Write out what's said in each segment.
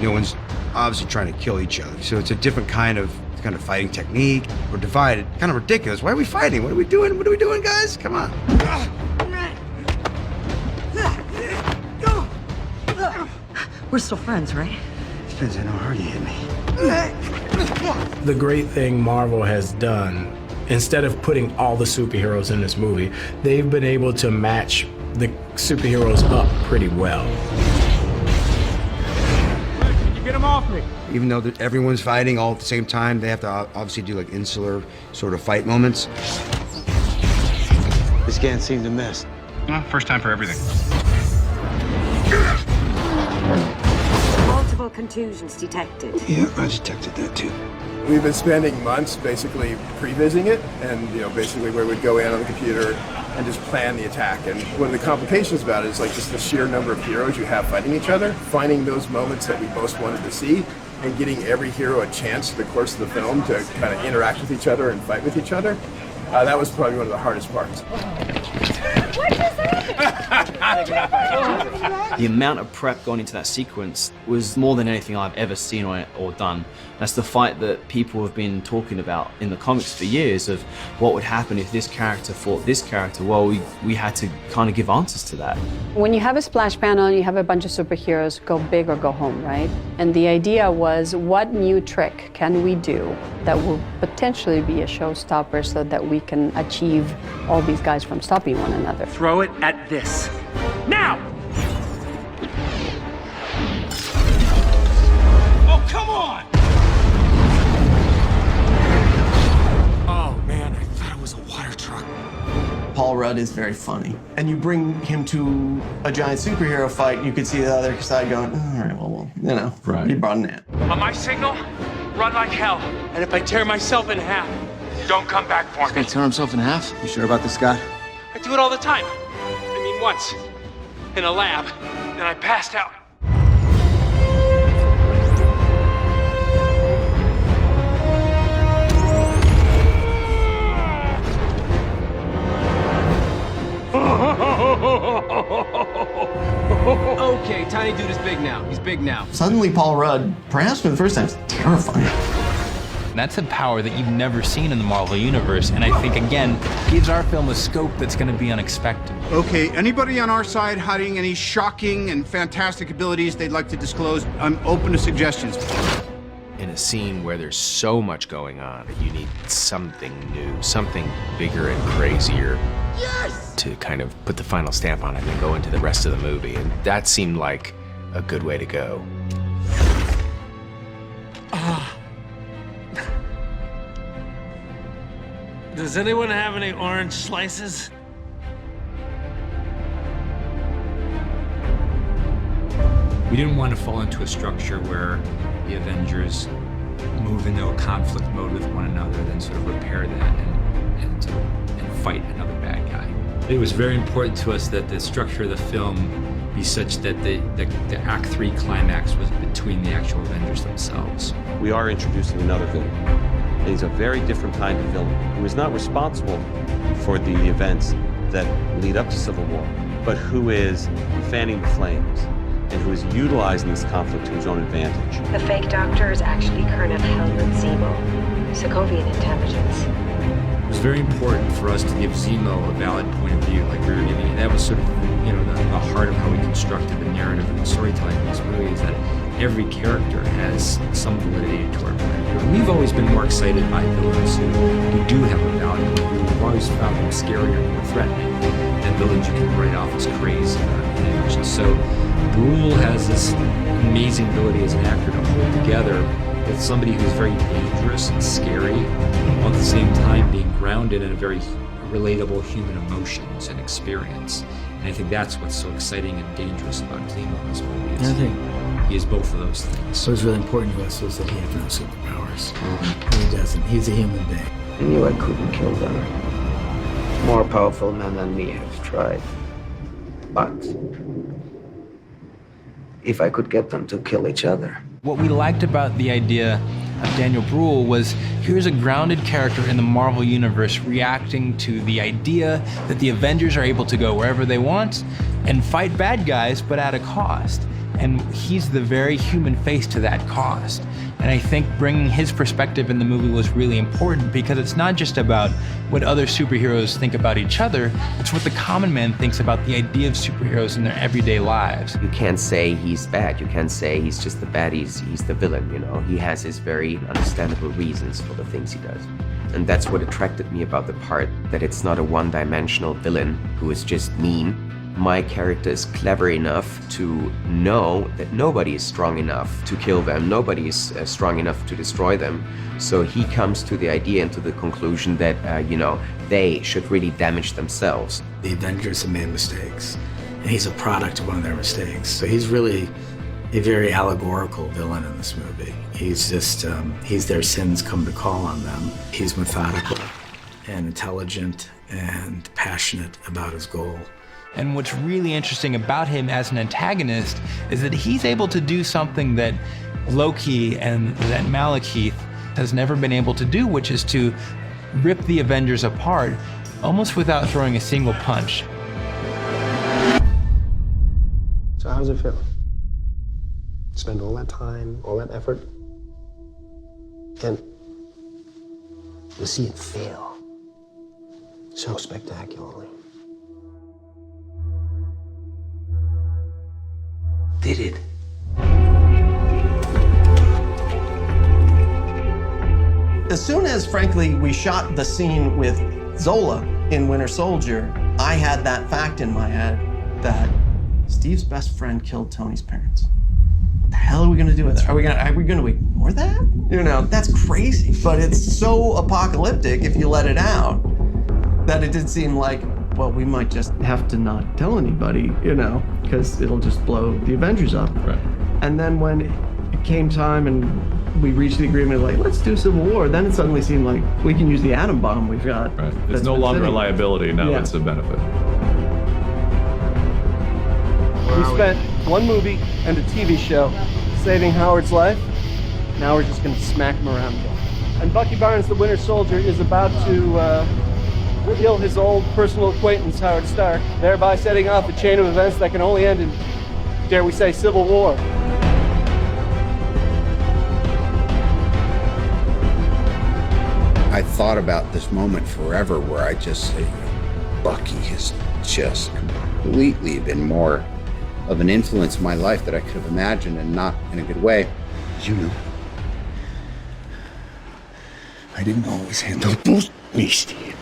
No one's obviously trying to kill each other. So it's a different kind of fighting technique. We're divided. Kind of ridiculous. Why are we fighting? What are we doing? What are we doing, guys? Come on. We're still friends, right? Depends on how hard you hit me. The great thing Marvel has done, instead of putting all the superheroes in this movie, they've been able to match the superheroes up pretty well. Can you get him off me? Even though everyone's fighting all at the same time, they have to obviously do like insular sort of fight moments. This can't seem to miss. Well, first time for everything. Multiple contusions detected. Yeah, I detected that too. We've been spending months basically prevising it, and basically where we'd go in on the computer and just plan the attack. And one of the complications about it is like just the sheer number of heroes you have fighting each other, finding those moments that we most wanted to see, and getting every hero a chance through the course of the film to kind of interact with each other and fight with each other. That was probably one of the hardest parts. What just happened? The amount of prep going into that sequence was more than anything I've ever seen or done. That's the fight that people have been talking about in the comics for years of what would happen if this character fought this character. Well, we had to kind of give answers to that. When you have a splash panel and you have a bunch of superheroes, go big or go home, right? And the idea was, what new trick can we do that will potentially be a showstopper so that we can achieve all these guys from stopping one another? Throw it at this. Now! Oh, come on! Oh, man, I thought it was a water truck. Paul Rudd is very funny. And you bring him to a giant superhero fight, and you could see the other side going, all right, well, Right. he brought an ant. On my signal, run like hell. And if I tear myself in half, don't come back for me. Gonna tear himself in half? You sure about this, Scott? I do it all the time. I mean, once, in a lab, and I passed out. Okay, tiny dude is big now. He's big now. Suddenly, Paul Rudd, perhaps for the first time, is terrifying. That's a power that you've never seen in the Marvel Universe, and I think, again, gives our film a scope that's going to be unexpected. Okay, anybody on our side hiding any shocking and fantastic abilities they'd like to disclose? I'm open to suggestions. In a scene where there's so much going on, you need something new, something bigger and crazier. Yes! To kind of put the final stamp on it and go into the rest of the movie. And that seemed like a good way to go. Does anyone have any orange slices? We didn't want to fall into a structure where the Avengers move into a conflict mode with one another, then sort of repair that and fight another bad guy. It was very important to us that the structure of the film be such that the Act 3 climax was between the actual Avengers themselves. We are introducing another villain. And he's a very different kind of villain who is not responsible for the events that lead up to Civil War, but who is fanning the flames and who is utilizing this conflict to his own advantage. The fake doctor is actually Colonel Helmut Zemo, Sokovian intelligence. It was very important for us to give Zemo a valid point of view, like we were giving, and that was sort of, the heart of how we constructed the narrative and the storytelling in this movie, is that every character has some validity to our point of view. And we've always been more excited by villains who do have a value. We've always found them scarier and more threatening than villains you can write off as crazy in image. And so Brule has this amazing ability as an actor to hold together with somebody who's very dangerous and scary, while at the same time being grounded in a very relatable human emotions and experience. And I think that's what's so exciting and dangerous about Zemo in this movie. He is both of those things. What was really important to us was that he had no superpowers. He doesn't. He's a human being. I knew I couldn't kill them. More powerful men than me have tried. But if I could get them to kill each other. What we liked about the idea of Daniel Bruhl was, here's a grounded character in the Marvel Universe reacting to the idea that the Avengers are able to go wherever they want and fight bad guys, but at a cost. And he's the very human face to that cost. And I think bringing his perspective in the movie was really important because it's not just about what other superheroes think about each other, it's what the common man thinks about the idea of superheroes in their everyday lives. You can't say he's bad, you can't say he's just the bad, he's the villain, you know? He has his very understandable reasons for the things he does. And that's what attracted me about the part, that it's not a one-dimensional villain who is just mean. My character is clever enough to know that nobody is strong enough to kill them, nobody is strong enough to destroy them. So he comes to the idea and to the conclusion that, you know, they should really damage themselves. The Avengers have made mistakes, and he's a product of one of their mistakes. So he's really a very allegorical villain in this movie. He's just, he's their sins come to call on them. He's methodical and intelligent and passionate about his goal. And what's really interesting about him as an antagonist is that he's able to do something that Loki and that Malekith has never been able to do, which is to rip the Avengers apart almost without throwing a single punch. So how does it feel? Spend all that time, all that effort, and to see it fail so spectacularly. Did it? As soon as, frankly, we shot the scene with Zola in Winter Soldier, I had that fact in my head that Steve's best friend killed Tony's parents. What the hell are we gonna do with that? Are we gonna ignore that? You know, that's crazy, but it's so apocalyptic if you let it out that it did seem like, well, we might just have to not tell anybody, you know, because it'll just blow the Avengers up. Right. And then when it came time and we reached the agreement, like, let's do Civil War, then it suddenly seemed like we can use the atom bomb we've got. Right. It's no longer a liability, now Yeah. it's a benefit. We spent one movie and a TV show saving Howard's life. Now we're just gonna smack him around again. And Bucky Barnes, the Winter Soldier, is about to kill his old personal acquaintance, Howard Stark, thereby setting off a chain of events that can only end in, dare we say, civil war. I thought about this moment forever where I just say, Bucky has just completely been more of an influence in my life that I could have imagined, and not in a good way. You know, I didn't always handle both me, Steve.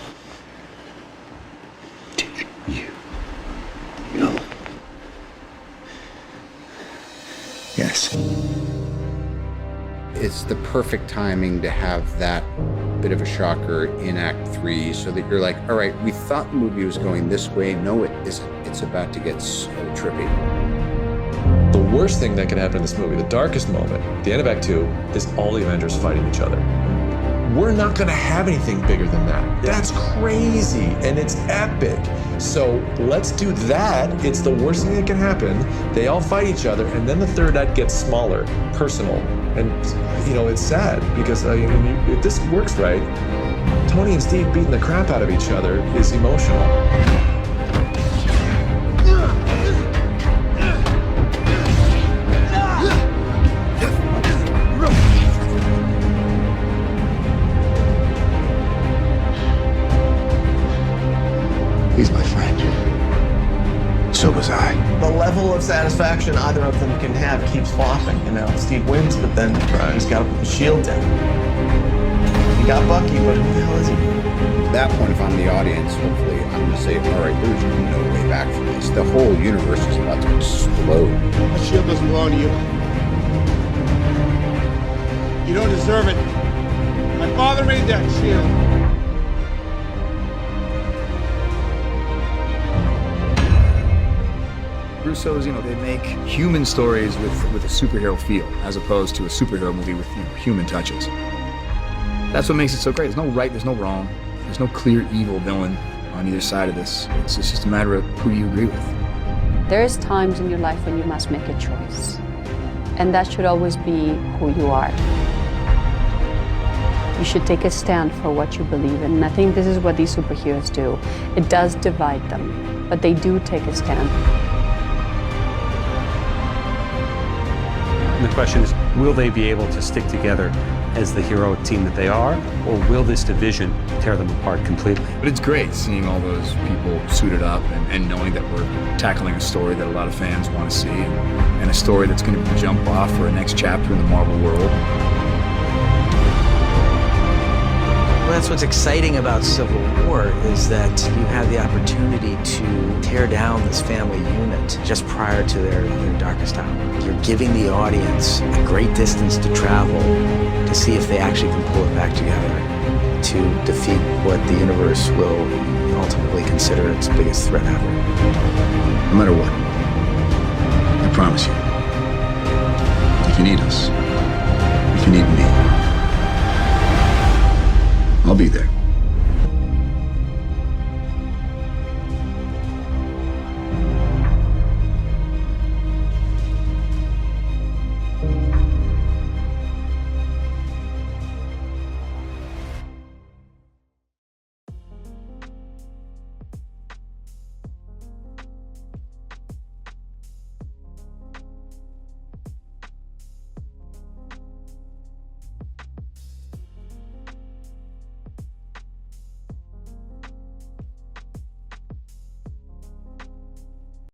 No. Yes. It's the perfect timing to have that bit of a shocker in Act 3 so that you're like, all right, we thought the movie was going this way. No, it isn't. It's about to get so trippy. The worst thing that can happen in this movie, the darkest moment, the end of Act 2, is all the Avengers fighting each other. We're not gonna have anything bigger than that. That's crazy, and it's epic. So let's do that. It's the worst thing that can happen. They all fight each other, and then the third act gets smaller, personal. And, you know, it's sad, because if this works right, Tony and Steve beating the crap out of each other is emotional. He's my friend. So was I. The level of satisfaction either of them can have keeps flopping, you know. Steve wins, but then he's got to put the shield down. He got Bucky, but who the hell is he? At that point, if I'm the audience, hopefully I'm going to say, all right, there's no way back from this. The whole universe is about to explode. That shield doesn't belong to you. You don't deserve it. My father made that shield. Russo's, you know, they make human stories with a superhero feel, as opposed to a superhero movie with, you know, human touches. That's what makes it so great. There's no right, there's no wrong. There's no clear evil villain on either side of this. It's just a matter of who you agree with. There's times in your life when you must make a choice. And that should always be who you are. You should take a stand for what you believe in. And I think this is what these superheroes do. It does divide them, but they do take a stand. And the question is, will they be able to stick together as the heroic team that they are, or will this division tear them apart completely? But it's great seeing all those people suited up and knowing that we're tackling a story that a lot of fans want to see, and a story that's going to jump off for a next chapter in the Marvel world. Well, that's what's exciting about Civil War, is that you have the opportunity to tear down this family unit just prior to their darkest hour. You're giving the audience a great distance to travel to see if they actually can pull it back together to defeat what the universe will ultimately consider its biggest threat ever. No matter what, I promise you, if you need us, if you need me, I'll be there.